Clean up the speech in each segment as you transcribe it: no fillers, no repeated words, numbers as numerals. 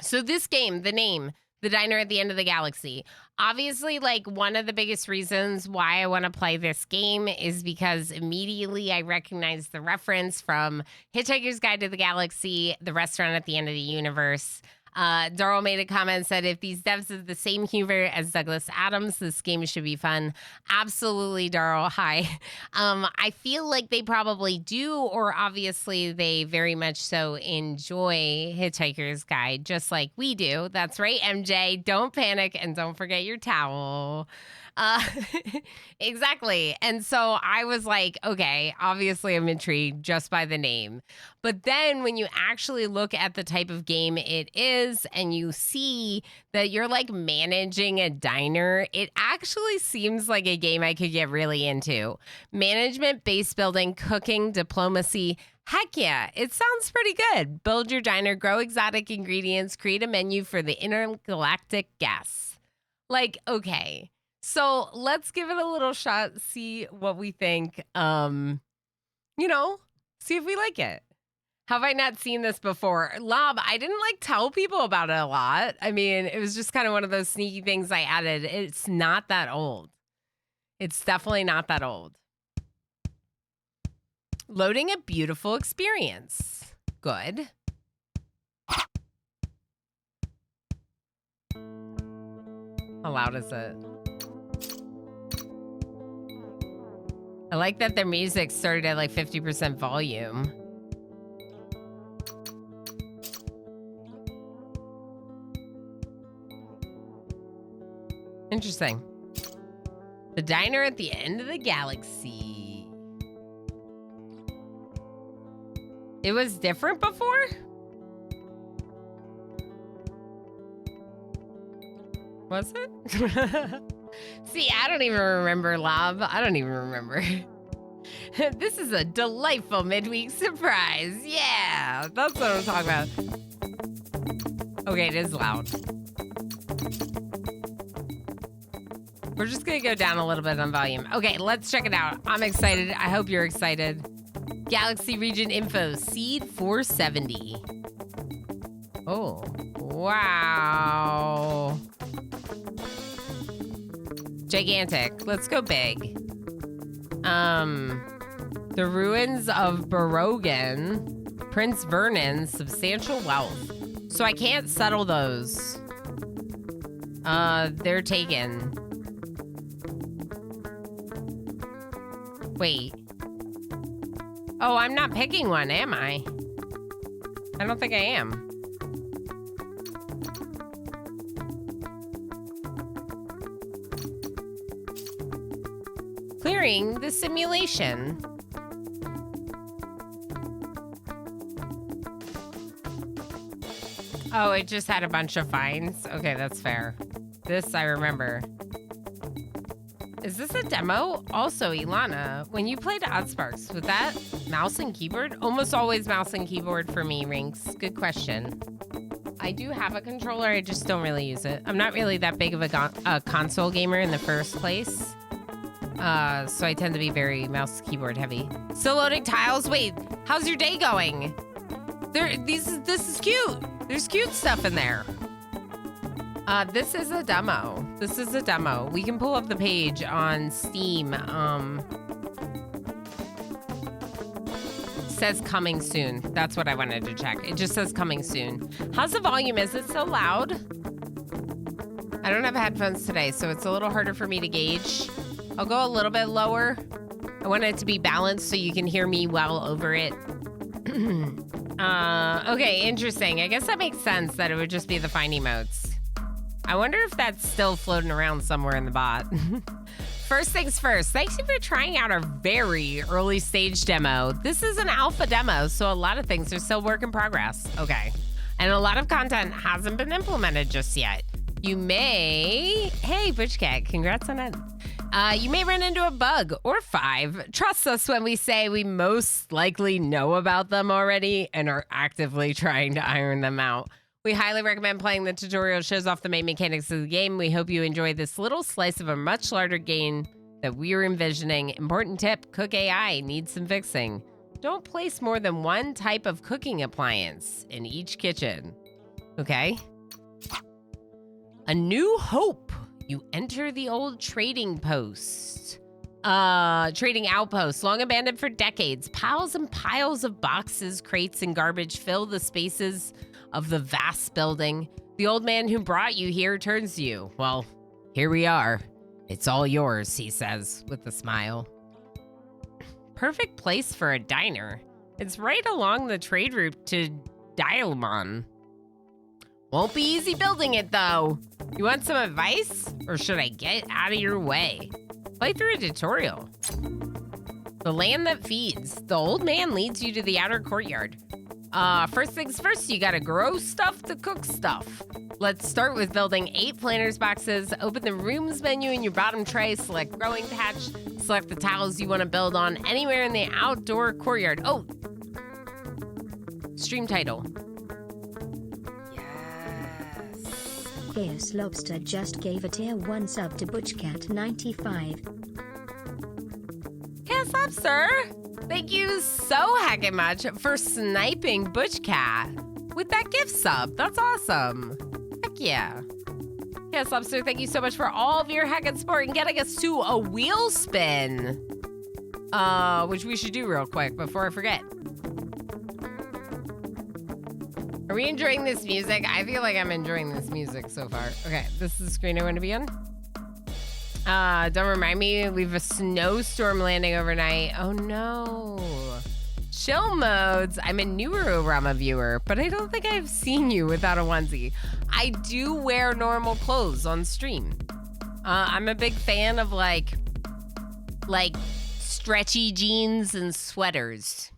So this game, the name, The Diner at the End of the Galaxy. Obviously, like, one of the biggest reasons why I want to play this game is because immediately I recognize the reference from Hitchhiker's Guide to the Galaxy, the restaurant at the end of the universe. Darrell made a comment, said, if these devs have the same humor as Douglas Adams, this game should be fun. Absolutely, Darrell. Hi. I feel like they probably do, or obviously they very much so enjoy Hitchhiker's Guide, just like we do. That's right, MJ. Don't panic and don't forget your towel. Uh, exactly. And so I was like, okay, obviously I'm intrigued just by the name. But then when you actually look at the type of game it is and you see that you're like managing a diner, it actually seems like a game I could get really into. Management, base building, cooking, diplomacy. Heck yeah, it sounds pretty good. Build your diner, grow exotic ingredients, create a menu for the intergalactic guests. Like, okay. So let's give it a little shot, see what we think. See if we like it. Have I not seen this before? Lob, I didn't like tell people about it a lot. I mean, it was just kind of one of those sneaky things I added. It's not that old. It's definitely not that old. Loading a beautiful experience. Good. How loud is it? I like that their music started at like 50% volume. Interesting. The Diner at the End of the Galaxy. It was different before? Was it? See, I don't even remember, Lob. I don't even remember. This is a delightful midweek surprise. Yeah, that's what I'm talking about. Okay, it is loud. We're just going to go down a little bit on volume. Okay, let's check it out. I'm excited. I hope you're excited. Galaxy region info, seed 470. Oh, wow. Gigantic. Let's go big. The ruins of Barogan, Prince Vernon's substantial wealth. So I can't settle those. They're taken. Wait. Oh, I'm not picking one, am I? I don't think I am. Clearing the simulation. Oh, it just had a bunch of fines? Okay, that's fair. This I remember. Is this a demo? Also, Ilana, when you played Oddsparks, was that mouse and keyboard? Almost always mouse and keyboard for me, Rinks. Good question. I do have a controller, I just don't really use it. I'm not really that big of a console gamer in the first place. So I tend to be very mouse keyboard heavy. Still loading tiles? Wait, how's your day going? This is cute. There's cute stuff in there. This is a demo. This is a demo. We can pull up the page on Steam. Says coming soon. That's what I wanted to check. It just says coming soon. How's the volume? Is it so loud? I don't have headphones today, so it's a little harder for me to gauge. I'll go a little bit lower. I want it to be balanced so you can hear me well over it. Okay, interesting. I guess that makes sense that it would just be the fine emotes. I wonder if that's still floating around somewhere in the bot. First things first, thanks for trying out our very early stage demo. This is an alpha demo, so a lot of things are still work in progress. Okay. And a lot of content hasn't been implemented just yet. You may... Hey, Butchcat, congrats on it. You may run into a bug or 5. Trust us when we say we most likely know about them already and are actively trying to iron them out. We highly recommend playing the tutorial. Shows off the main mechanics of the game. We hope you enjoy this little slice of a much larger game that we're envisioning. Important tip, Cook AI needs some fixing. Don't place more than one type of cooking appliance in each kitchen. Okay? A new hope. You enter the old trading outpost, long abandoned for decades. Piles and piles of boxes, crates, and garbage fill the spaces of the vast building. The old man who brought you here turns to you. Well, here we are. It's all yours, he says with a smile. Perfect place for a diner. It's right along the trade route to Dialmon. Won't be easy building it, though. You want some advice? Or should I get out of your way? Play through a tutorial. The land that feeds. The old man leads you to the outer courtyard. First things first, you gotta grow stuff to cook stuff. Let's start with building 8 planters boxes. Open the rooms menu in your bottom tray, select growing patch, select the tiles you wanna build on anywhere in the outdoor courtyard. Oh, stream title. Chaos Lobster just gave a tier 1 sub to ButchCat95. Chaos Lobster, thank you so heckin' much for sniping ButchCat with that gift sub. That's awesome. Heck yeah. Chaos Lobster, thank you so much for all of your heckin' support and getting us to a wheel spin. Which we should do real quick before I forget. Are we enjoying this music? I feel like I'm enjoying this music so far. Okay, this is the screen I want to be on. Don't remind me, we have a snowstorm landing overnight. Oh no. Chill modes. I'm a newer Rama viewer, but I don't think I've seen you without a onesie. I do wear normal clothes on stream. I'm a big fan of like stretchy jeans and sweaters.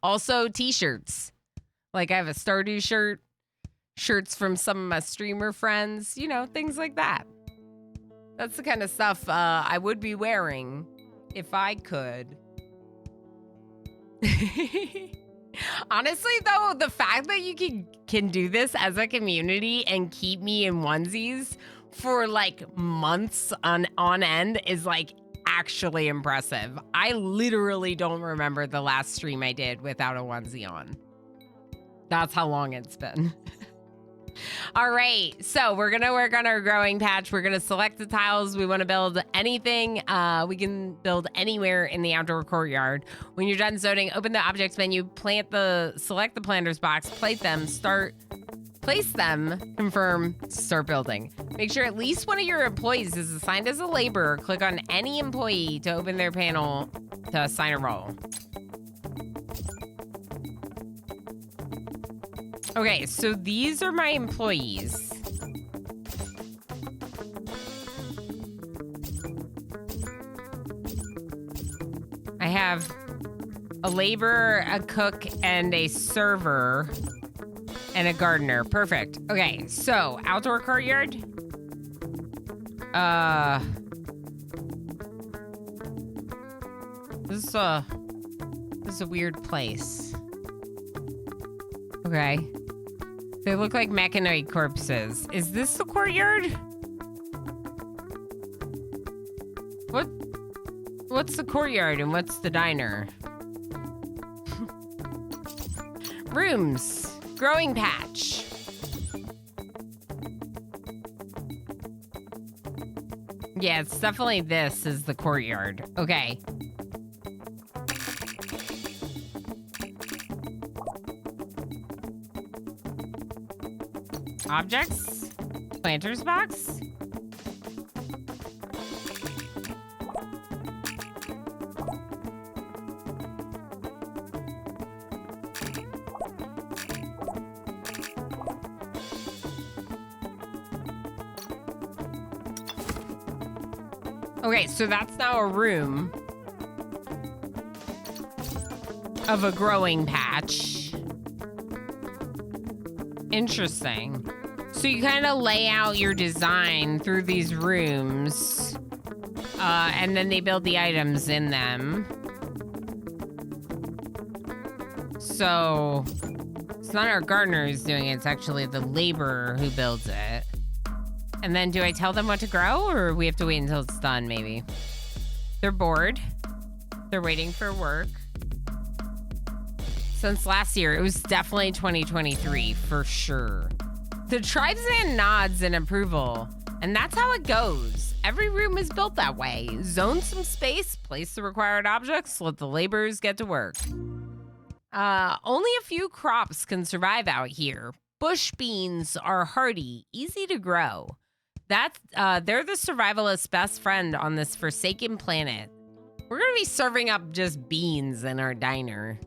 Also t-shirts. Like I have a Stardew shirt, shirts from some of my streamer friends, you know, things like that. That's the kind of stuff I would be wearing if I could. Honestly though, the fact that you can do this as a community and keep me in onesies for like months on end is like actually impressive. I literally don't remember the last stream I did without a onesie on. That's how long it's been. All right, so we're gonna work on our growing patch. We're gonna select the tiles we want to build. Anything we can build anywhere in the outdoor courtyard. When you're done zoning, open the objects menu, select the planters box, place them, confirm, start building. Make sure at least one of your employees is assigned as a laborer. Click on any employee to open their panel to assign a role. Okay, so these are my employees. I have a laborer, a cook, and a server. And a gardener. Perfect. Okay, so outdoor courtyard. This is a weird place. Okay. They look like mechanoid corpses. Is this the courtyard? What's the courtyard and what's the diner? Rooms. Growing patch. Yeah, it's definitely this is the courtyard. Okay. Objects? Planter's box? Okay, so that's now a room of a growing patch. Interesting. So you kind of lay out your design through these rooms, and then they build the items in them. So it's not our gardener who's doing it, it's actually the laborer who builds it. And then do I tell them what to grow, or we have to wait until it's done, maybe? They're bored. They're waiting for work. since last year. It was definitely 2023 for sure. The tribesman nods in approval, and that's how it goes. Every room is built that way. Zone some space, place the required objects, let the laborers get to work. Only a few crops can survive out here. Bush beans are hardy, easy to grow. They're the survivalist's best friend on this forsaken planet. We're gonna be serving up just beans in our diner.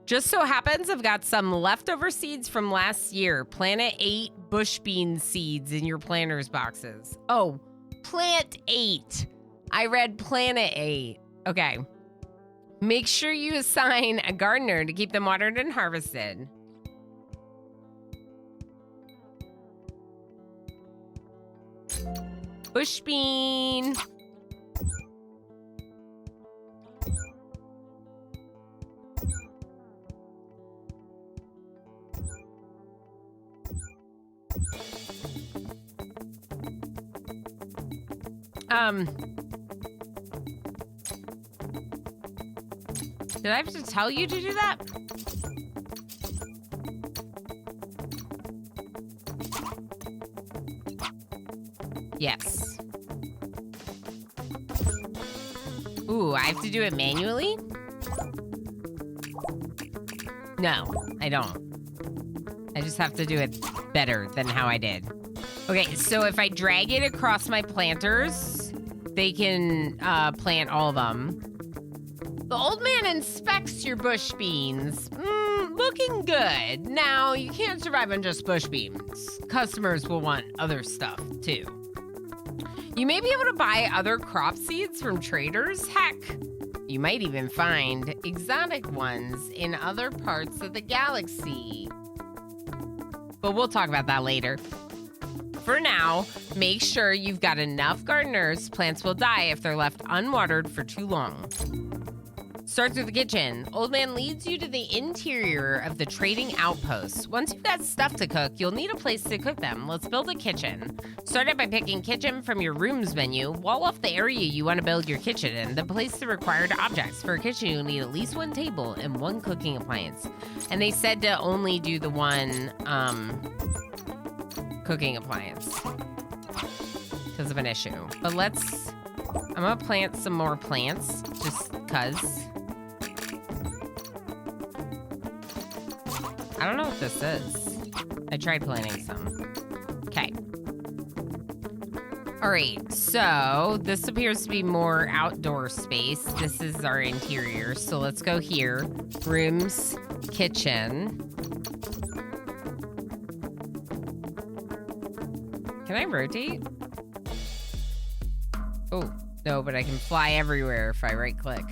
Just so happens I've got some leftover seeds from last year. Planet 8 bush bean seeds in your planter's boxes. Oh, Plant 8. I read Planet 8. Okay. Make sure you assign a gardener to keep them watered and harvested. Bush bean. Did I have to tell you to do that? Yes. Ooh, I have to do it manually? No, I don't. I just have to do it better than how I did. Okay, so if I drag it across my planters, they can plant all of them. The old man inspects your bush beans. Looking good. Now, you can't survive on just bush beans. Customers will want other stuff, too. You may be able to buy other crop seeds from traders. Heck, you might even find exotic ones in other parts of the galaxy. But we'll talk about that later. For now, make sure you've got enough gardeners. Plants will die if they're left unwatered for too long. Starts with the kitchen. Old man leads you to the interior of the trading outpost. Once you've got stuff to cook, you'll need a place to cook them. Let's build a kitchen. Start out by picking kitchen from your rooms menu. Wall off the area you want to build your kitchen in. Then place the required objects. For a kitchen, you'll need at least one table and one cooking appliance. And they said to only do the one cooking appliance because of an issue. But I'm gonna plant some more plants just cuz. I don't know what this is. I tried planting some. Okay. All right, so this appears to be more outdoor space. This is our interior, so let's go here. Rooms, kitchen. Can I rotate? Oh, no, but I can fly everywhere if I right-click.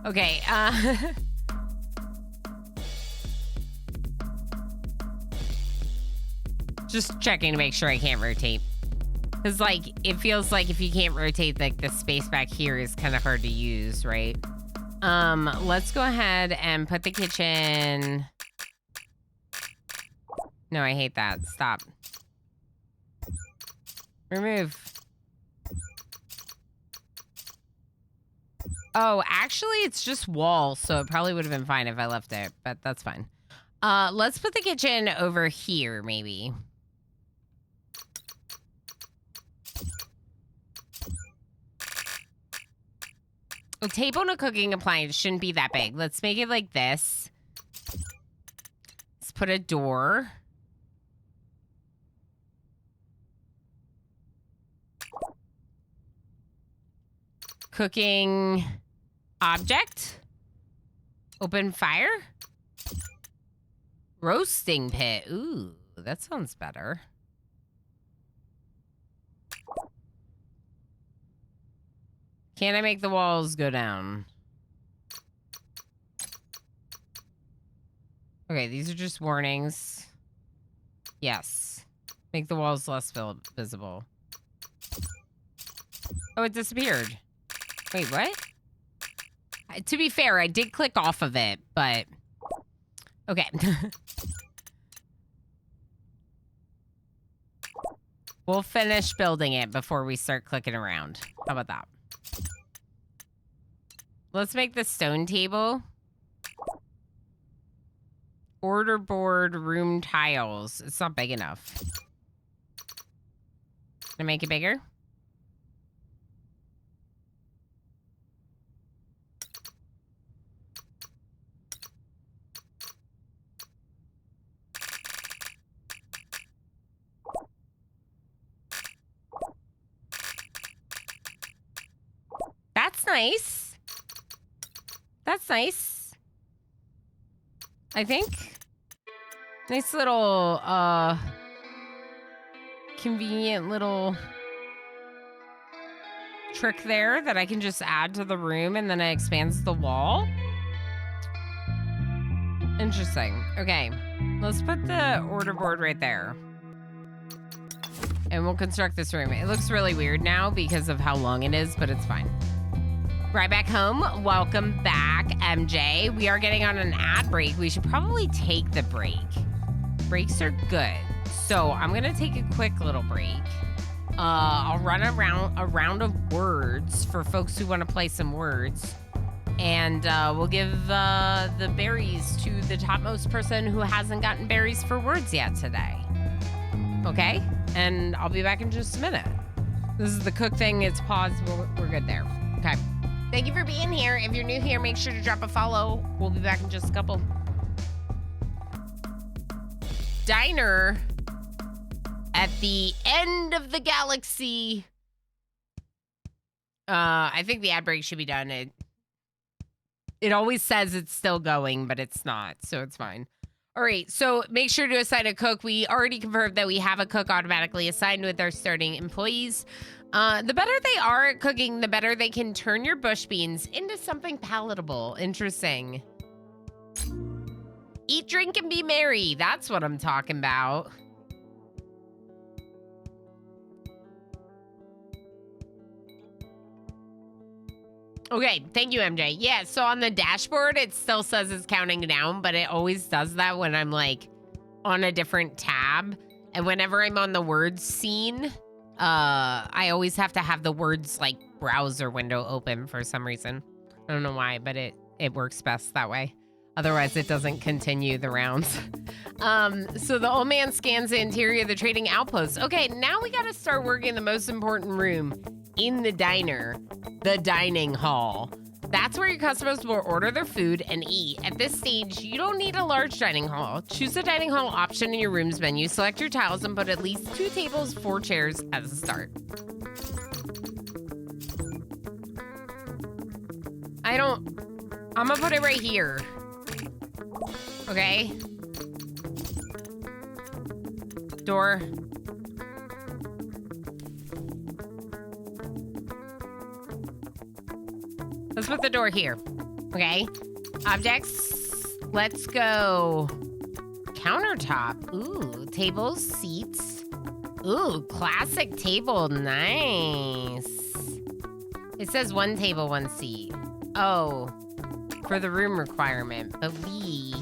Okay, just checking to make sure I can't rotate. Because, like, it feels like if you can't rotate, like, the space back here is kind of hard to use, right? Let's go ahead and put the kitchen... No, I hate that. Stop. Remove. Oh, actually, it's just walls, so it probably would have been fine if I left it, but that's fine. Let's put the kitchen over here, maybe. A table and a cooking appliance shouldn't be that big. Let's make it like this. Let's put a door. Cooking object. Open fire. Roasting pit. Ooh, that sounds better. Can I make the walls go down? Okay, these are just warnings. Yes. Make the walls less visible. Oh, it disappeared. Wait, what? To be fair, I did click off of it, but... Okay. We'll finish building it before we start clicking around. How about that? Let's make the stone table. Order board room tiles. It's not big enough. Can I make it bigger? That's nice. That's nice. I think. Nice little, convenient little trick there that I can just add to the room and then it expands the wall. Interesting. Okay. Let's put the order board right there. And we'll construct this room. It looks really weird now because of how long it is, but it's fine. Right back home. Welcome back, MJ. We are getting on an ad break. We should probably take the break. Breaks are good. So I'm going to take a quick little break. I'll run around a round of words for folks who want to play some words. And we'll give the berries to the topmost person who hasn't gotten berries for words yet today. Okay? And I'll be back in just a minute. This is the cook thing. It's paused. We're good there. Okay. Thank you for being here. If you're new here, make sure to drop a follow. We'll be back in just a couple. Diner at the end of the galaxy. I think the ad break should be done. It always says it's still going, but it's not, so it's fine. All right, so make sure to assign a cook. We already confirmed that we have a cook automatically assigned with our starting employees. The better they are at cooking, the better they can turn your bush beans into something palatable. Interesting. Eat, drink, and be merry. That's what I'm talking about. Okay, thank you, MJ. Yeah, so on the dashboard, it still says it's counting down, but it always does that when I'm, like, on a different tab. And whenever I'm on the words scene, I always have to have the words, like, browser window open for some reason. I don't know why, but it works best that way. Otherwise, it doesn't continue the rounds. So the old man scans the interior of the trading outpost. Okay, now we gotta start working the most important room in the diner, the dining hall. That's where your customers will order their food and eat. At this stage, you don't need a large dining hall. Choose the dining hall option in your room's menu, select your tiles, and put at least 2 tables, 4 chairs as a start. I'm gonna put it right here. Okay. Door. Let's put the door here. Okay. Objects. Let's go. Countertop. Ooh, tables, seats. Ooh, classic table. Nice. It says 1 table, 1 seat. Oh, for the room requirement. But we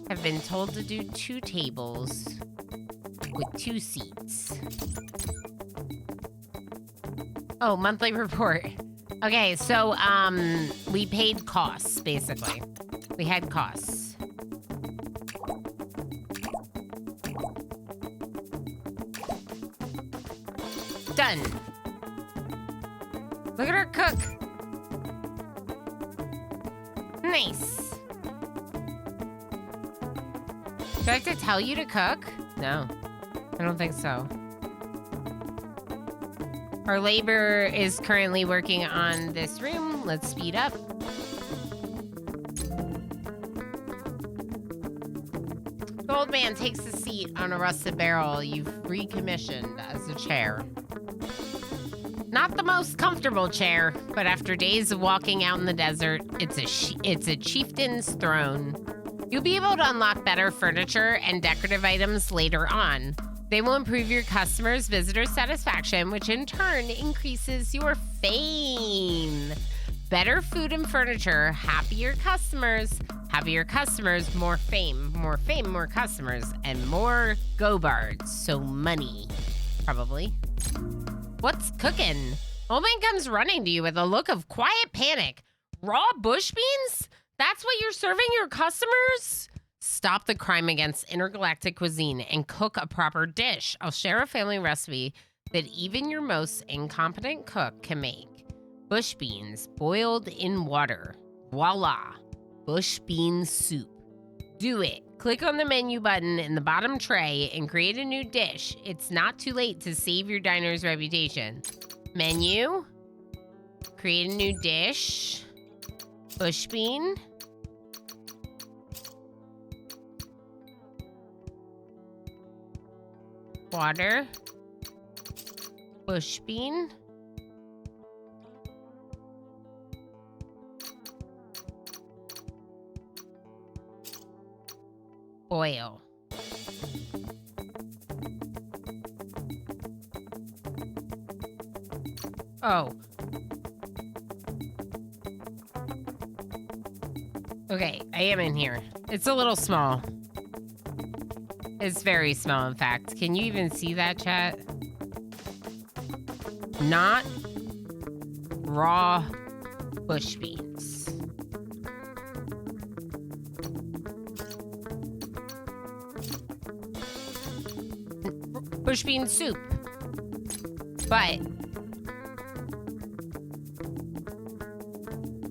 have been told to do 2 tables with 2 seats. Oh, monthly report. Okay, so, we paid costs, basically. We had costs. Done. Look at our cook. Nice. Do I have to tell you to cook? No, I don't think so. Our labor is currently working on this room. Let's speed up. The old man takes a seat on a rusted barrel you've recommissioned as a chair. Not the most comfortable chair, but after days of walking out in the desert, it's a chieftain's throne. You'll be able to unlock better furniture and decorative items later on. They will improve your customers' visitor satisfaction, which in turn increases your fame. Better food and furniture, happier customers, more fame, more customers, and more go-bards, so money, probably. What's cooking? Old man comes running to you with a look of quiet panic. Raw bush beans? That's what you're serving your customers? Stop the crime against intergalactic cuisine and cook a proper dish. I'll share a family recipe that even your most incompetent cook can make. Bush beans boiled in water. Voila! Bush bean soup. Do it. Click on the menu button in the bottom tray and create a new dish. It's not too late to save your diner's reputation. Menu. Create a new dish. Bush bean. Water. Bush bean. Oil. Oh. Okay, I am in here. It's a little small. It's very small, in fact. Can you even see that, chat? Not raw bush beans. Bush bean soup. But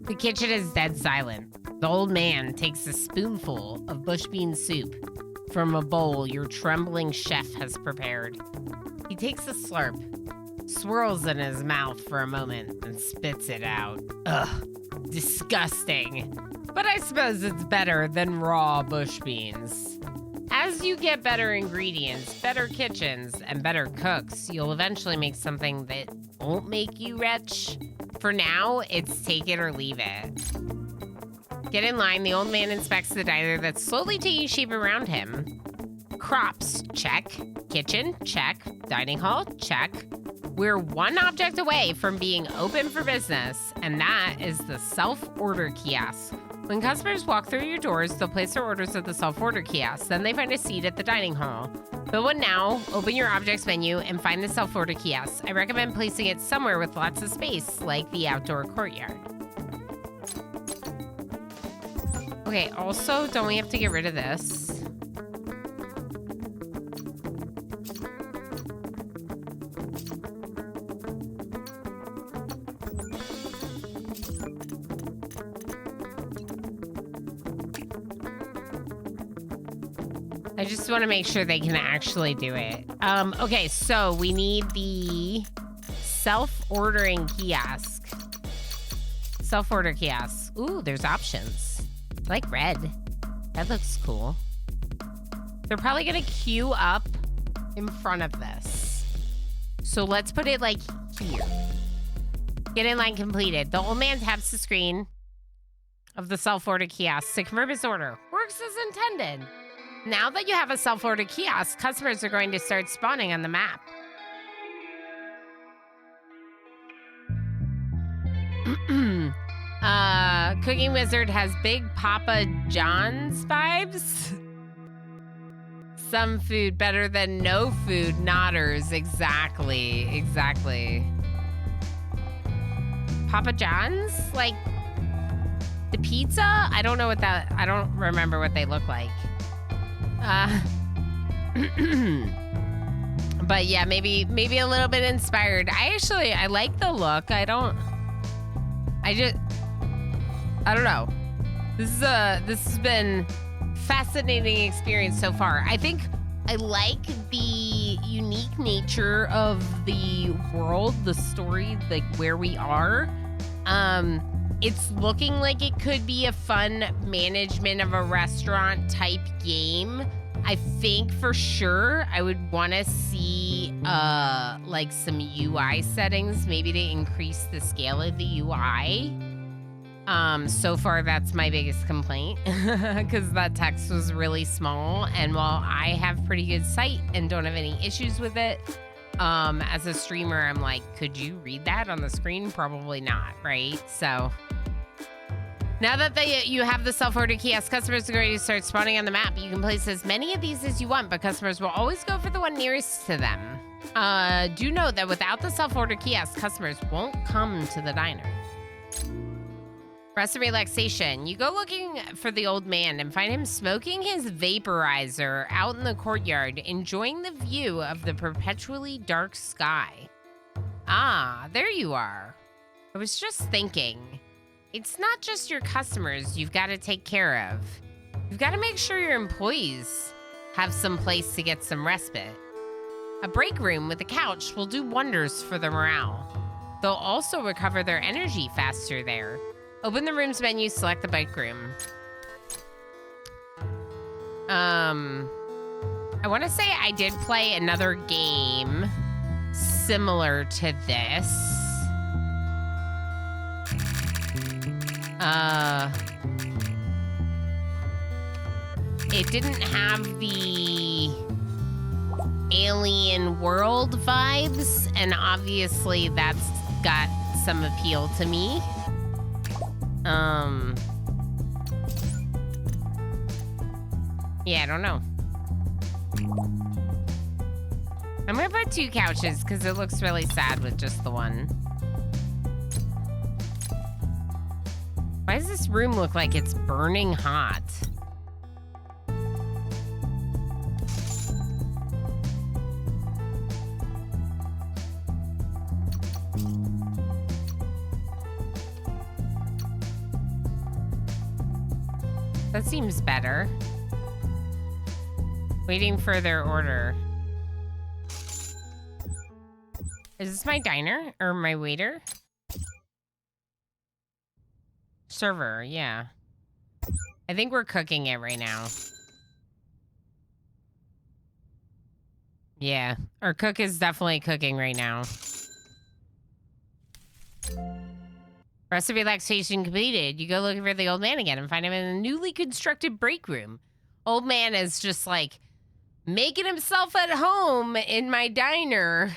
the kitchen is dead silent. The old man takes a spoonful of bush bean soup from a bowl your trembling chef has prepared. He takes a slurp, swirls in his mouth for a moment, and spits it out. Ugh, disgusting. But I suppose it's better than raw bush beans. As you get better ingredients, better kitchens, and better cooks, you'll eventually make something that won't make you rich. For now, it's take it or leave it. Get in line, the old man inspects the diner that's slowly taking shape around him. Crops, check. Kitchen, check. Dining hall, check. We're one object away from being open for business, and that is the self-order kiosk. When customers walk through your doors, they'll place their orders at the self-order kiosk. Then they find a seat at the dining hall. Fill one now, open your objects menu, and find the self-order kiosk. I recommend placing it somewhere with lots of space, like the outdoor courtyard. Okay, also, don't we have to get rid of this? I just want to make sure they can actually do it. Okay, so we need the self-ordering kiosk. Self-order kiosk. Ooh, there's options. I like red. That looks cool. They're probably gonna queue up in front of this. So let's put it like here. Get in line completed. The old man taps the screen of the self-order kiosk to confirm his order. Works as intended. Now that you have a self-order kiosk, customers are going to start spawning on the map. Cooking Wizard has big Papa John's vibes. Some food better than no food. Nodders. Exactly. Papa John's? Like the pizza? I don't know what that... I don't remember what they look like. But yeah, maybe a little bit inspired. I like the look. I don't know. This has been fascinating experience so far. I think I like the unique nature of the world, the story, like where we are. It's looking like it could be a fun management of a restaurant type game. I think for sure I would want to see like some UI settings, maybe to increase the scale of the UI. So far that's my biggest complaint because that text was really small, and while I have pretty good sight and don't have any issues with it, as a streamer I'm like, could you read that on the screen? Probably not, right? So now that you have the self-order kiosk, customers are going to start spawning on the map. You can place as many of these as you want, but customers will always go for the one nearest to them. Do note that without the self-order kiosk, customers won't come to the diner. Rest and relaxation. You go looking for the old man and find him smoking his vaporizer out in the courtyard, enjoying the view of the perpetually dark sky. Ah, there you are. I was just thinking, it's not just your customers you've got to take care of. You've got to make sure your employees have some place to get some respite. A break room with a couch will do wonders for their morale. They'll also recover their energy faster there. Open the room's menu, select the break room. I want to say I did play another game similar to this. It didn't have the alien world vibes, and obviously that's got some appeal to me. Yeah, I don't know. I'm gonna put 2 couches because it looks really sad with just the one. Why does this room look like it's burning hot? That seems better. Waiting for their order. Is this my diner or my waiter? Server, yeah. I think we're cooking it right now. Yeah, our cook is definitely cooking right now. Rest of relaxation completed. You go looking for the old man again and find him in a newly constructed break room. Old man is just like making himself at home in my diner.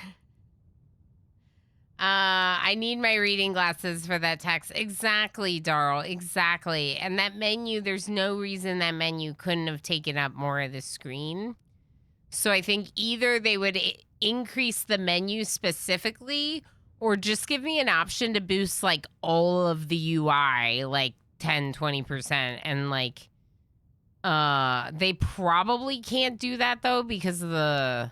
I need my reading glasses for that text. Exactly, Darl. Exactly. And that menu, there's no reason that menu couldn't have taken up more of the screen. So I think either they would increase the menu specifically or just give me an option to boost like all of the UI, like 10, 20%. And like, they probably can't do that though because of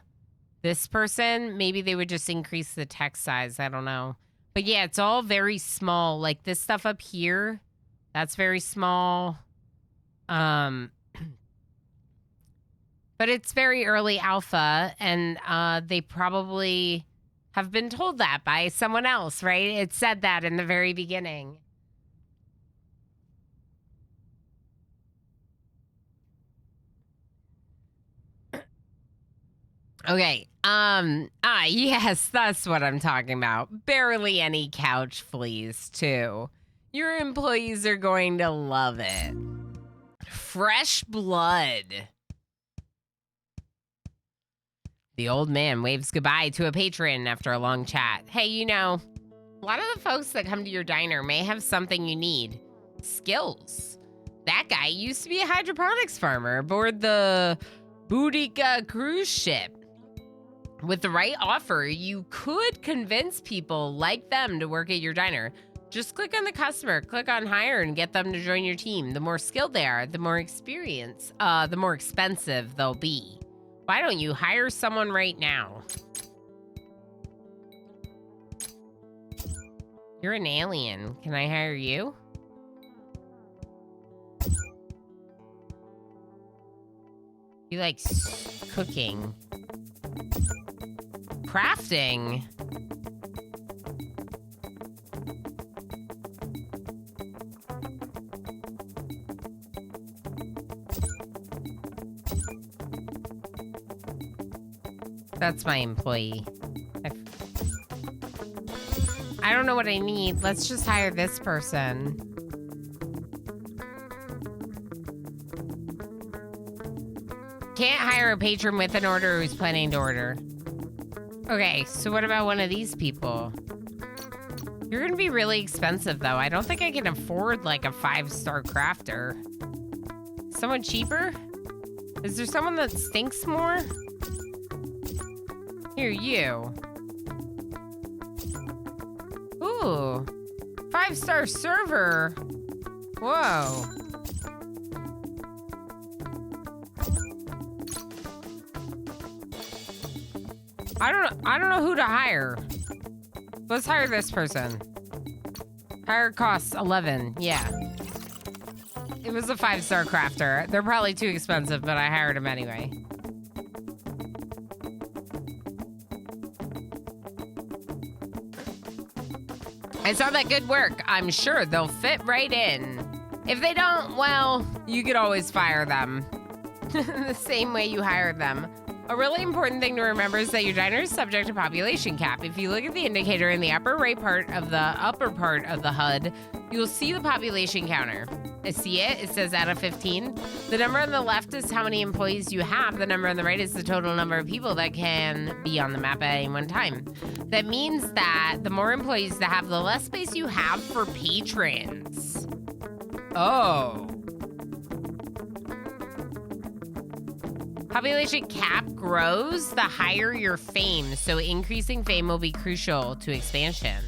this person. Maybe they would just increase the text size. I don't know. But yeah, it's all very small. Like this stuff up here, that's very small. But it's very early alpha, and they probably have been told that by someone else, right? It said that in the very beginning. Okay. Yes, that's what I'm talking about. Barely any couch fleas, too. Your employees are going to love it. Fresh blood. The old man waves goodbye to a patron after a long chat. Hey, you know, a lot of the folks that come to your diner may have something you need. Skills. That guy used to be a hydroponics farmer aboard the Boudica cruise ship. With the right offer, you could convince people like them to work at your diner. Just click on the customer, click on hire, and get them to join your team. The more skilled they are, the more experience, the more expensive they'll be. Why don't you hire someone right now? You're an alien. Can I hire you? You like cooking. Crafting. That's my employee. I don't know what I need. Let's just hire this person. Can't hire a patron with an order who's planning to order. Okay, so what about one of these people? You're gonna be really expensive, though. I don't think I can afford, like, a 5-star crafter. Someone cheaper? Is there someone that stinks more? Here, you. Ooh. 5-star server. Whoa. I don't know who to hire. Let's hire this person. Hire costs 11. Yeah. It was a 5-star crafter. They're probably too expensive, but I hired him anyway. I saw that good work. I'm sure they'll fit right in. If they don't, well, you could always fire them. The same way you hired them. A really important thing to remember is that your diner is subject to population cap. If you look at the indicator in the upper part of the HUD, you'll see the population counter. I see it. It says out of 15. The number on the left is how many employees you have. The number on the right is the total number of people that can be on the map at any one time. That means that the more employees that have, the less space you have for patrons. Oh. Population cap grows the higher your fame, so increasing fame will be crucial to expansion.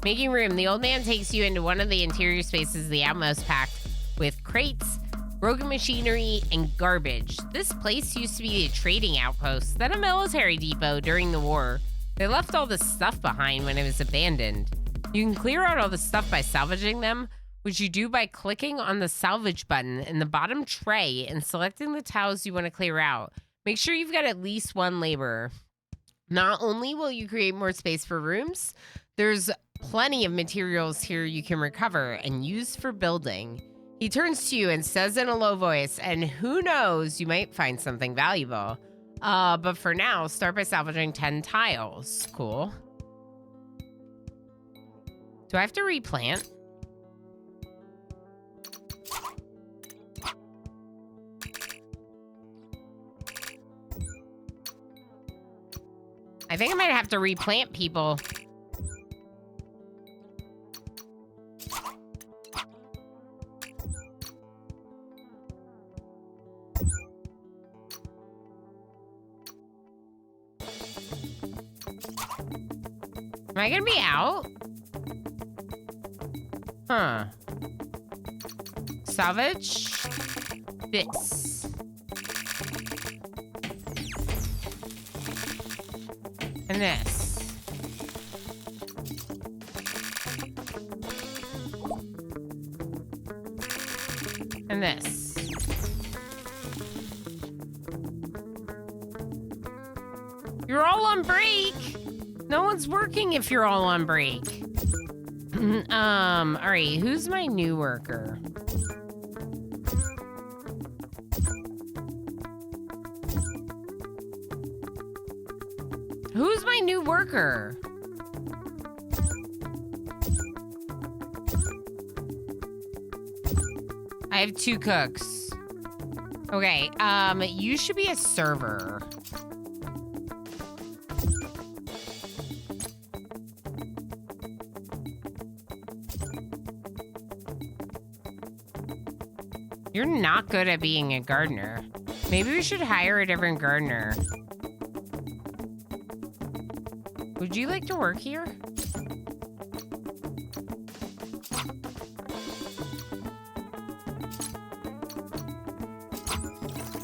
Making room. The old man takes you into one of the interior spaces of the outmost packed with crates, broken machinery, and garbage. This place used to be a trading outpost, then a military depot during the war. They left all the stuff behind when it was abandoned. You can clear out all the stuff by salvaging them, which you do by clicking on the salvage button in the bottom tray and selecting the tiles you want to clear out. Make sure you've got at least one laborer. Not only will you create more space for rooms, there's plenty of materials here you can recover and use for building. He turns to you and says in a low voice, and who knows, you might find something valuable. But for now, start by salvaging 10 tiles. Cool. Do I have to replant? I think I might have to replant people. Am I gonna be out? Huh. Salvage this. And this. And this. You're all on break. No one's working if you're all on break. All right, who's my new worker? Who's my new worker? I have 2 cooks. Okay, you should be a server. You're not good at being a gardener. Maybe we should hire a different gardener. Would you like to work here?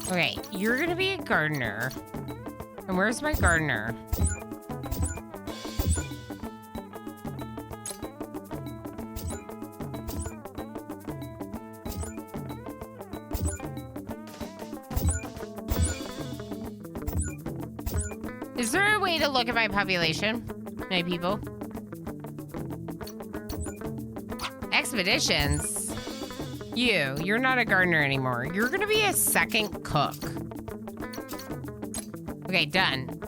Okay, you're gonna be a gardener. And where's my gardener? Is there a way to look at my population? My people? Expeditions? You're not a gardener anymore. You're gonna be a second cook. Okay, done.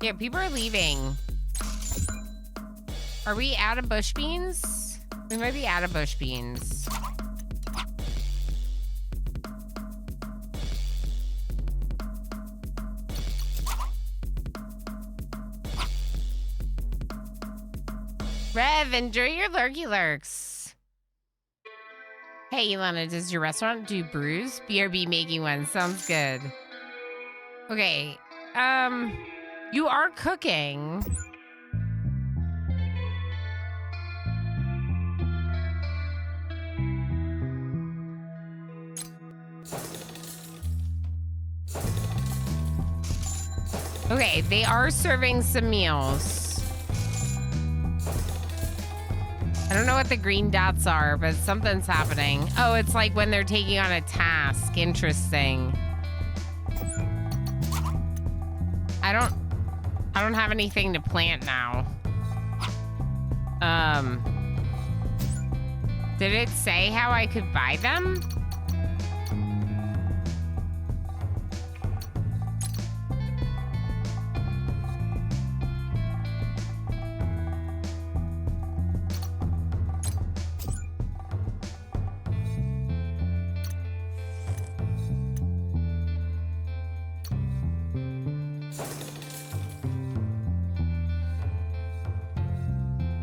Yeah, people are leaving. Are we out of bush beans? We might be out of bush beans. Rev, enjoy your lurky lurks. Hey, Ilana, does your restaurant do brews? BRB making one. Sounds good. Okay. You are cooking. Okay, they are serving some meals. I don't know what the green dots are, but something's happening. Oh, it's like when they're taking on a task. Interesting. I don't have anything to plant now. Did it say how I could buy them?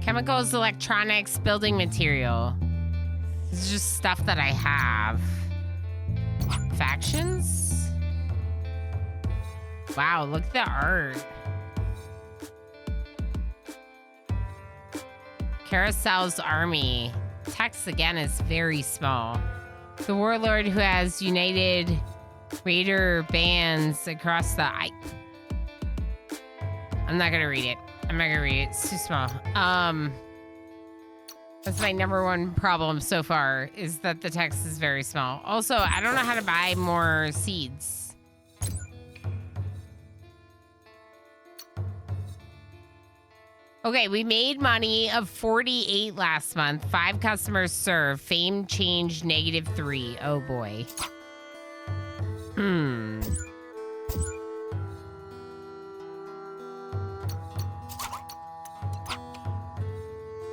Chemicals, electronics, building material. This is just stuff that I have. Factions? Wow, look at the art. Carousel's army. Text again is very small. The warlord who has united raider bands across the... I'm not gonna read it. I'm not gonna read it. It's too small. That's my number one problem so far, is that the text is very small. Also, I don't know how to buy more seeds. Okay, we made money of 48 last month. 5 customers served. Fame change -3. Oh boy.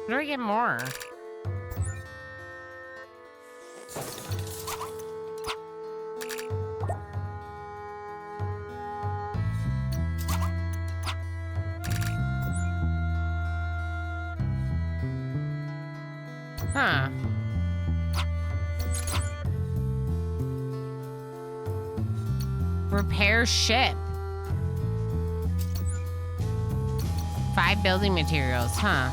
How do I get more? Huh. Repair ship. 5 building materials, huh?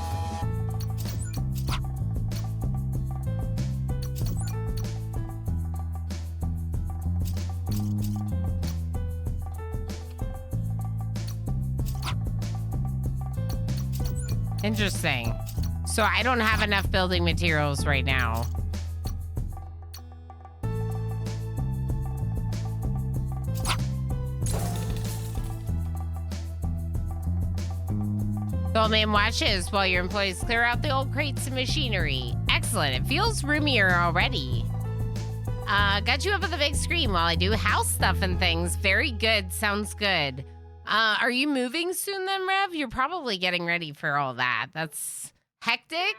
Interesting. So I don't have enough building materials right now. The old man watches while your employees clear out the old crates and machinery. Excellent. It feels roomier already. Got you up on the big screen while I do house stuff and things. Very good. Sounds good. Are you moving soon then, Rev? You're probably getting ready for all that. That's hectic,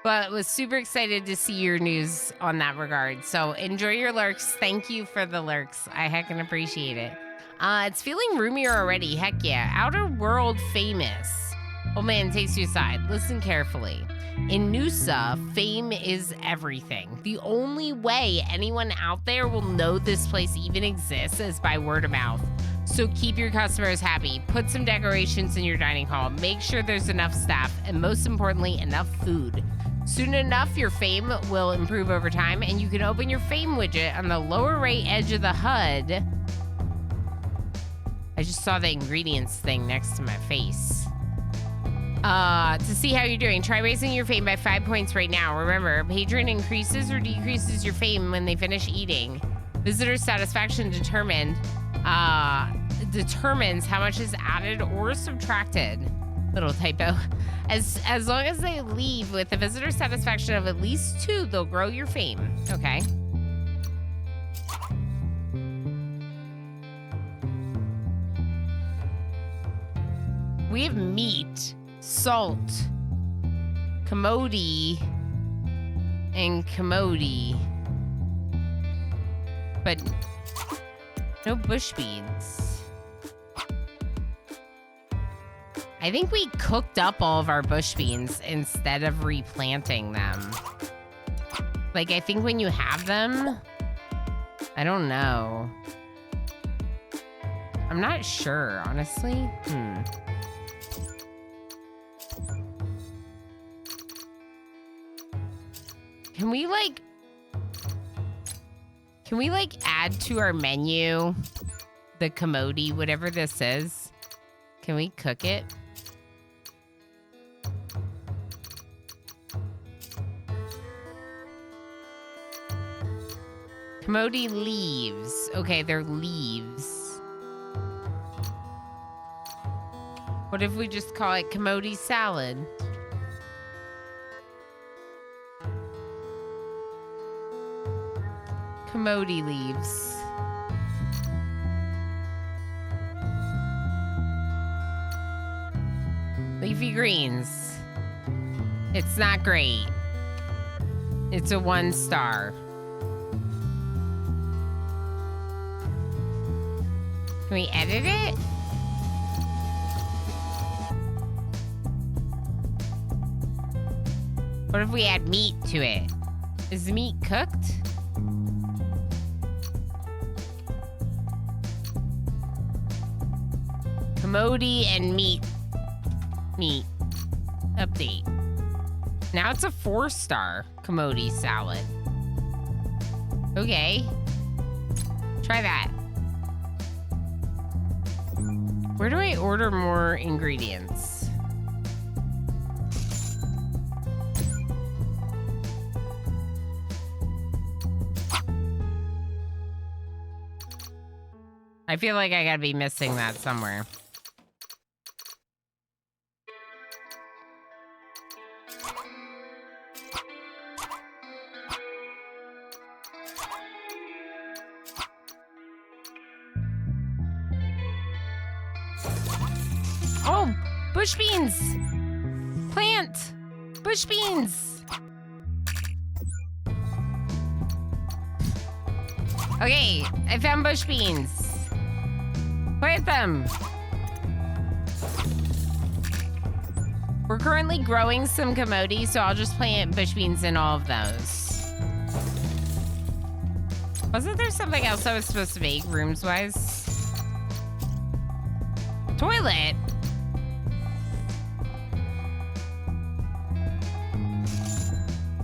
but was super excited to see your news on that regard. So enjoy your lurks. Thank you for the lurks. I heckin' appreciate it. It's feeling roomier already. Heck yeah. Outer World famous. Old man takes you aside. Listen carefully. In Noosa, fame is everything. The only way anyone out there will know this place even exists is by word of mouth. So keep your customers happy. Put some decorations in your dining hall. Make sure there's enough staff, and most importantly, enough food. Soon enough, your fame will improve over time, and you can open your fame widget on the lower right edge of the HUD. I just saw the ingredients thing next to my face. To see how you're doing, try raising your fame by 5 points right now. Remember, patron increases or decreases your fame when they finish eating. Visitor satisfaction determines how much is added or subtracted. Little typo. As long as they leave with a visitor satisfaction of at least 2, they'll grow your fame. Okay. We have meat, salt, commodity, and commodity. But no bush beans. I think we cooked up all of our bush beans instead of replanting them. Like, I think when you have them, I don't know. I'm not sure, honestly. Can we like add to our menu the commodity, whatever this is? Can we cook it? Commodity leaves. Okay, they're leaves. What if we just call it commodity salad? Commodity leaves. Leafy greens. It's not great. It's a 1 star. Can we edit it? What if we add meat to it? Is the meat cooked? Commodity and meat. Meat. Update. Now it's a 4 star commodity salad. Okay. Try that. Where do I order more ingredients? I feel like I gotta be missing that somewhere. Oh, bush beans! Plant! Bush beans! Okay, I found bush beans. Plant them. We're currently growing some commodity, so I'll just plant bush beans in all of those. Wasn't there something else I was supposed to make, rooms-wise? Toilet?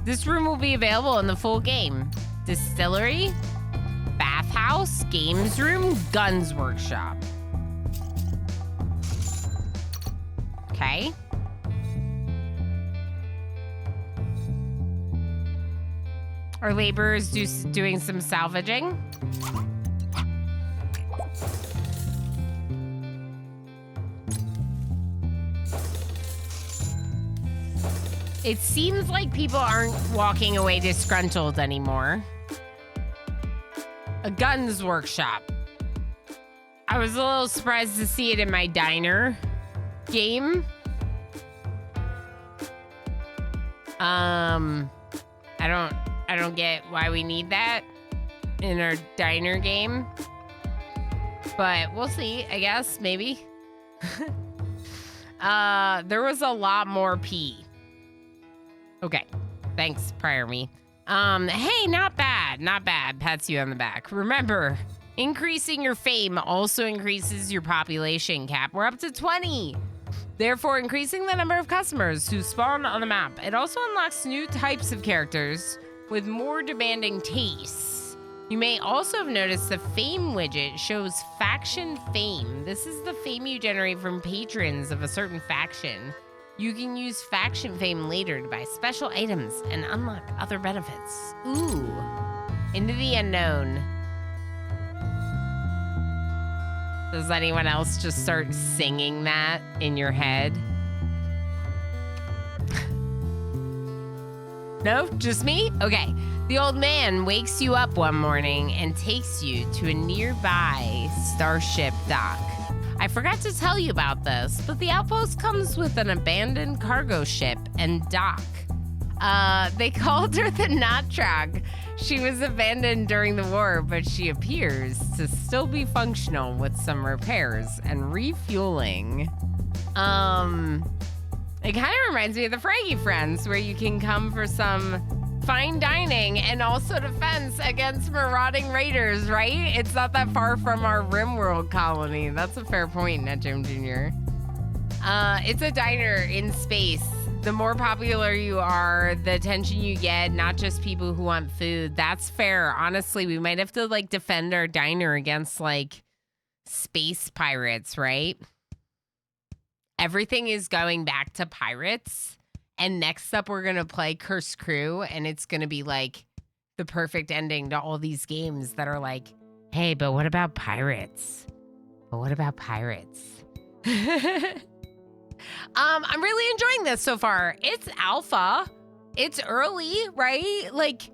This room will be available in the full game. Distillery, bathhouse, games room, guns workshop. Okay. Our laborers doing some salvaging. It seems like people aren't walking away disgruntled anymore. A guns workshop. I was a little surprised to see it in my diner game. I don't get why we need that in our diner game. But we'll see, I guess, maybe. There was a lot more pee. Okay, thanks, prior me. Hey, not bad, not bad. Pats you on the back. Remember, increasing your fame also increases your population cap. We're up to 20. Therefore, increasing the number of customers who spawn on the map. It also unlocks new types of characters with more demanding tastes. You may also have noticed the fame widget shows faction fame. This is the fame you generate from patrons of a certain faction. You can use faction fame later to buy special items and unlock other benefits. Ooh, into the unknown. Does anyone else just start singing that in your head? No, just me? Okay. The old man wakes you up one morning and takes you to a nearby starship dock. I forgot to tell you about this, but the outpost comes with an abandoned cargo ship and dock. They called her the Knot-Track. She was abandoned during the war, but she appears to still be functional with some repairs and refueling. It kind of reminds me of the Fraggy Friends, where you can come for some fine dining and also defense against marauding raiders, right? It's not that far from our RimWorld colony. That's a fair point, NetJim Jr. It's a diner in space the more popular you are, the attention you get, not just people who want food. That's fair. Honestly, we might have to like defend our diner against like space pirates, right? Everything is going back to pirates. And next up, we're going to play Cursed Crew. And it's going to be like the perfect ending to all these games that are like, hey, but what about pirates? But what about pirates? I'm really enjoying this so far. It's alpha. It's early, right? Like,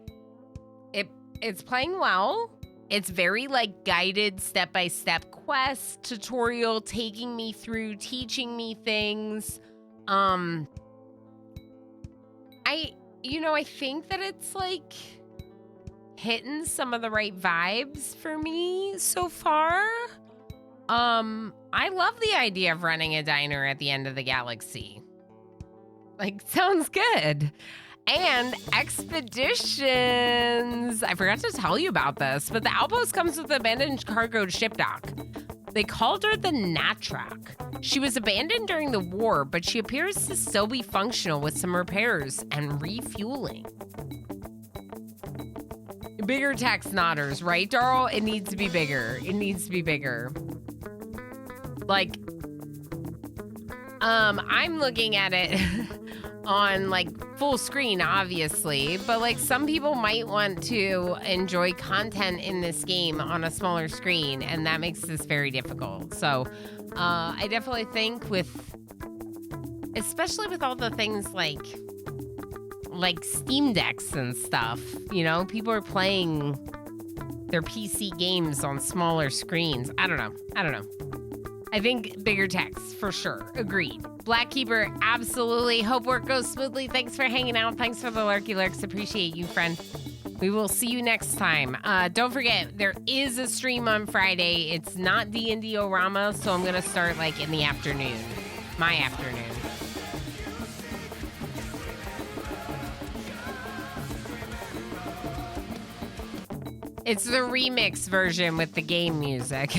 it's playing well. It's very like guided step-by-step quest tutorial, taking me through, teaching me things. I think that it's like hitting some of the right vibes for me so far. I love the idea of running a diner at the end of the galaxy. Like, sounds good. And expeditions. I forgot to tell you about this, but the outpost comes with an abandoned cargo ship dock. They called her the Natrak. She was abandoned during the war, but she appears to still be functional with some repairs and refueling. Bigger tax nodders, right, Darl? It needs to be bigger. It needs to be bigger. Like, I'm looking at it on like full screen, obviously, but like some people might want to enjoy content in this game on a smaller screen, and that makes this very difficult. So I definitely think especially with all the things like Steam Decks and stuff, people are playing their PC games on smaller screens. I don't know. I think bigger text, for sure. Agreed. Blackkeeper, absolutely. Hope work goes smoothly. Thanks for hanging out. Thanks for the lurky lurks. Appreciate you, friend. We will see you next time. Don't forget, there is a stream on Friday. It's not D&D-O-Rama, so I'm going to start like in the afternoon. My afternoon. It's the remix version with the game music.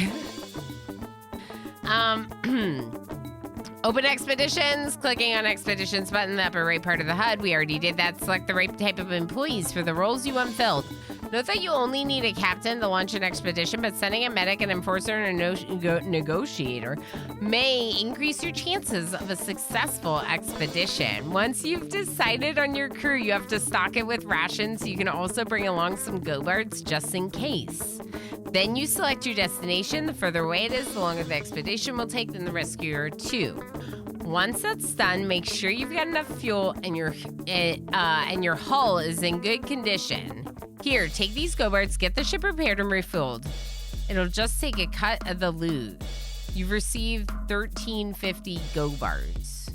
Open expeditions, clicking on expeditions button in the upper right part of the HUD. We already did that. Select the right type of employees for the roles you want filled. Note that you only need a captain to launch an expedition, but sending a medic, an enforcer, and a negotiator may increase your chances of a successful expedition. Once you've decided on your crew, you have to stock it with rations. You can also bring along some go-bards just in case. Then you select your destination. The further away it is, the longer the expedition will take than the rescuer too. Once that's done, make sure you've got enough fuel and your hull is in good condition. Here, take these go-bards, get the ship repaired and refueled. It'll just take a cut of the loot. You've received 1350 go-bards.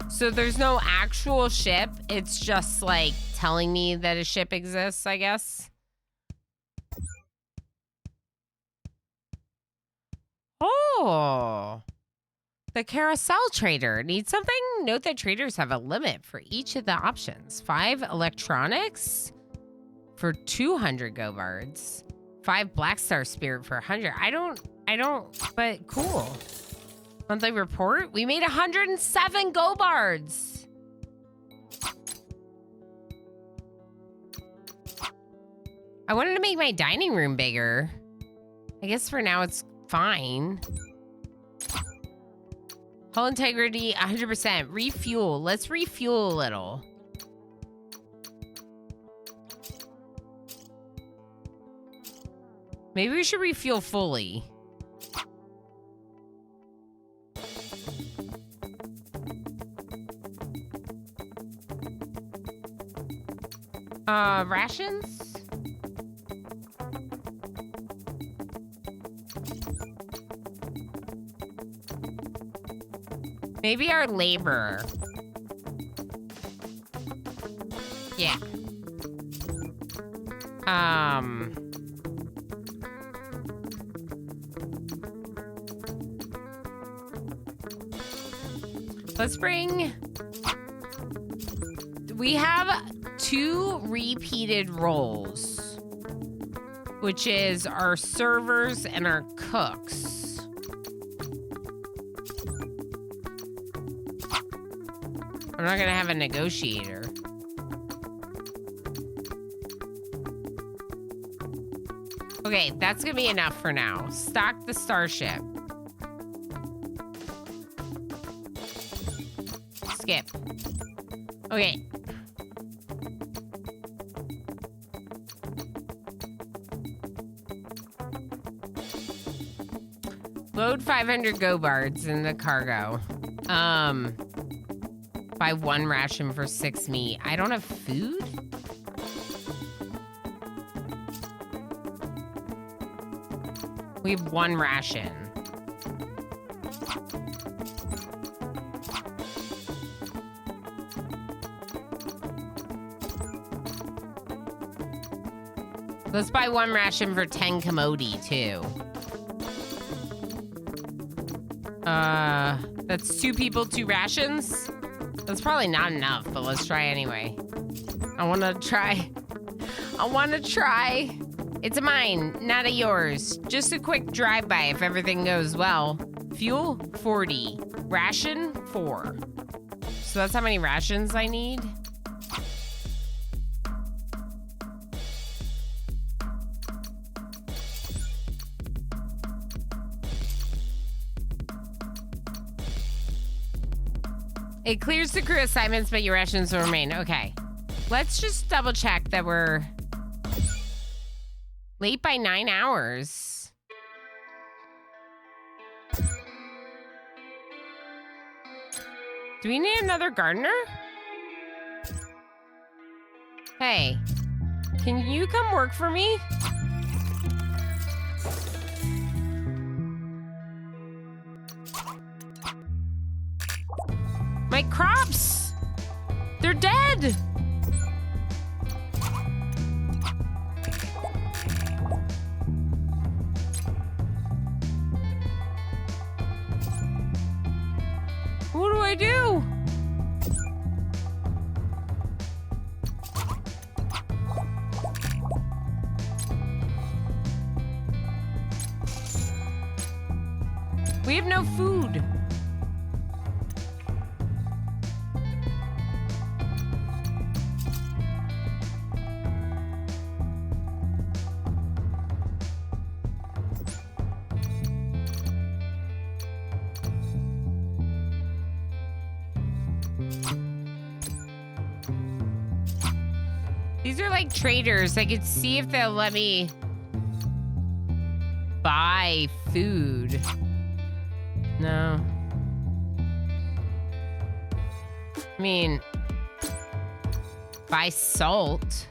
So there's no actual ship. It's just like telling me that a ship exists, I guess. Oh, the carousel trader needs something. Note that traders have a limit for each of the options. 5 electronics for 200 go-bards. 5 Black Star Spirit for 100. I don't, but cool. Monthly report. We made 107 go-bards. I wanted to make my dining room bigger. I guess for now it's fine. Hull integrity, 100%. Refuel. Let's refuel a little. Maybe we should refuel fully. Rations? Maybe our labor. Yeah. Let's bring... We have 2 repeated roles. which is our servers and our cooks. I'm not gonna have a negotiator. Okay, that's gonna be enough for now. Stock the starship. Skip. Okay. Load 500 go-bards in the cargo. Buy 1 ration for 6 meat. I don't have food? We have 1 ration. Let's buy 1 ration for 10 commodity, too. That's 2 people, 2 rations? That's probably not enough, but let's try anyway. I wanna try. It's a mine, not a yours. Just a quick drive-by if everything goes well. Fuel, 40. Ration, 4. So that's how many rations I need? It clears the crew assignments, but your rations will remain. Okay. Let's just double check that we're late by 9 hours. Do we need another gardener? Hey, can you come work for me? My crops! They're dead! What do I do? We have no food. These are like traders. I could see if they'll let me buy food. No. I mean, buy salt.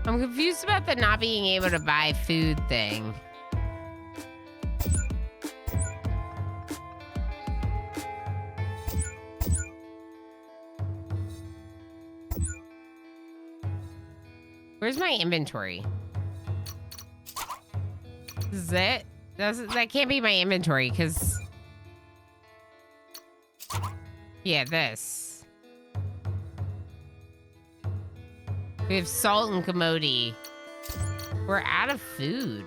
I'm confused about the not being able to buy food thing. Where's my inventory? This is it? That can't be my inventory, because... Yeah, this. We have salt and commodity. We're out of food.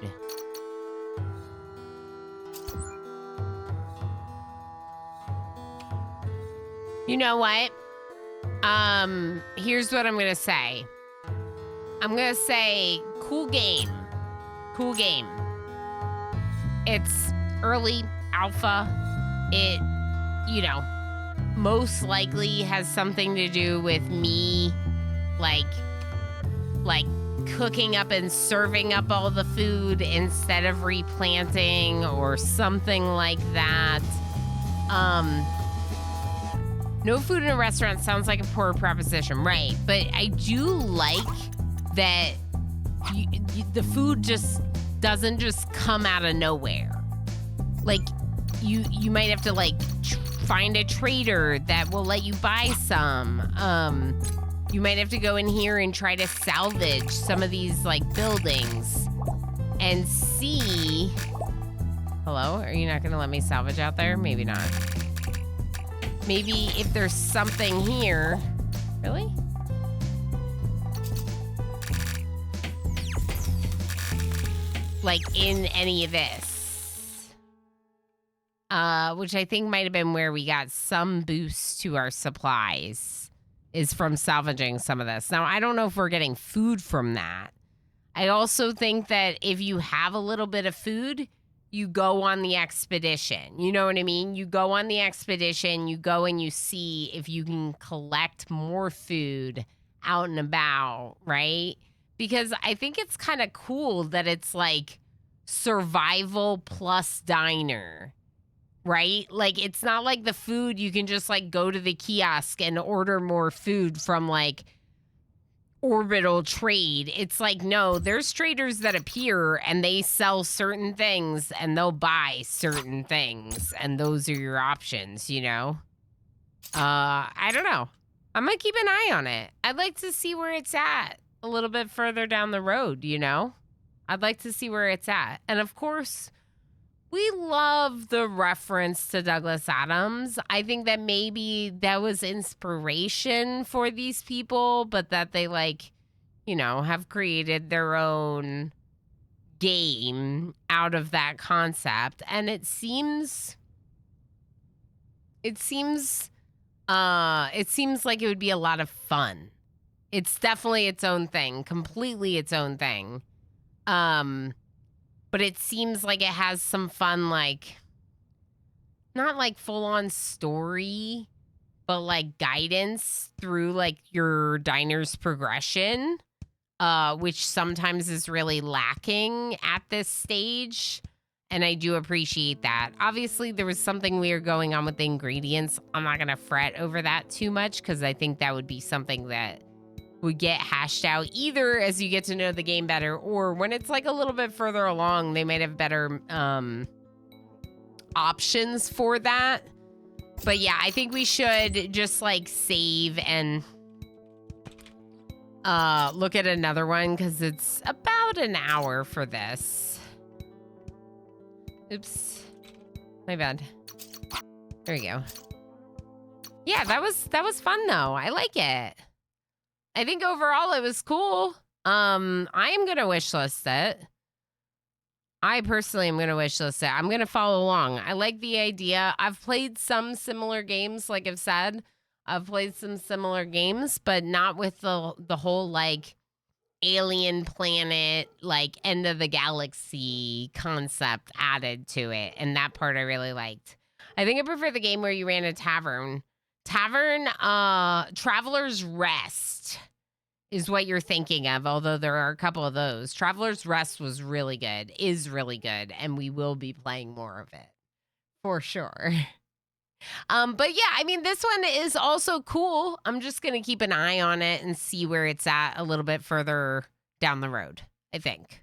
You know what? Here's what I'm gonna say. I'm gonna say, cool game. Cool game. It's early alpha. It, you know, most likely has something to do with me, like cooking up and serving up all the food instead of replanting or something like that. No food in a restaurant sounds like a poor proposition, right? But I do like that the food just doesn't just come out of nowhere. Like, you might have to, like, find a trader that will let you buy some. You might have to go in here and try to salvage some of these, like, buildings and see... Hello? Are you not going to let me salvage out there? Maybe not. maybe if there's something here. Really? Like in any of this. Which I think might have been where we got some boost to our supplies, is from salvaging some of this. Now, I don't know if we're getting food from that. I also think that if you have a little bit of food, you go on the expedition. You know what I mean? You go on the expedition, you go and you see if you can collect more food out and about, right? Because I think it's kind of cool that it's like survival plus diner, right? Like, it's not like the food you can just like go to the kiosk and order more food from like orbital trade. It's like, no, there's traders that appear and they sell certain things and they'll buy certain things, and those are your options, you know? I don't know. I'm gonna keep an eye on it. I'd like to see where it's at a little bit further down the road, you know? I'd like to see where it's at. And of course, we love the reference to Douglas Adams. I think that maybe that was inspiration for these people, but that they, like, you know, have created their own game out of that concept. And it seems like it would be a lot of fun. It's definitely its own thing, completely its own thing. But it seems like it has some fun, like, not like full-on story, but like guidance through like your diner's progression, which sometimes is really lacking at this stage. And I do appreciate that. Obviously, there was something weird going on with the ingredients. I'm not going to fret over that too much, because I think that would be something that would get hashed out either as you get to know the game better, or when it's like a little bit further along, they might have better options for that. But yeah, I think we should just like save and look at another one, because it's about an hour for this. Oops, my bad. There we go. Yeah, that was fun though. I like it. I think overall it was cool. I am going to wishlist it. I personally am going to wishlist it. I'm going to follow along. I like the idea. I've played some similar games, like I've said. I've played some similar games, but not with the whole, like, alien planet, like, end of the galaxy concept added to it. And that part I really liked. I think I prefer the game where you ran a tavern. Traveler's Rest is what you're thinking of, although there are a couple of those. Traveler's Rest was really good, is really good, and we will be playing more of it, for sure. But yeah, I mean, this one is also cool. I'm just going to keep an eye on it and see where it's at a little bit further down the road, I think.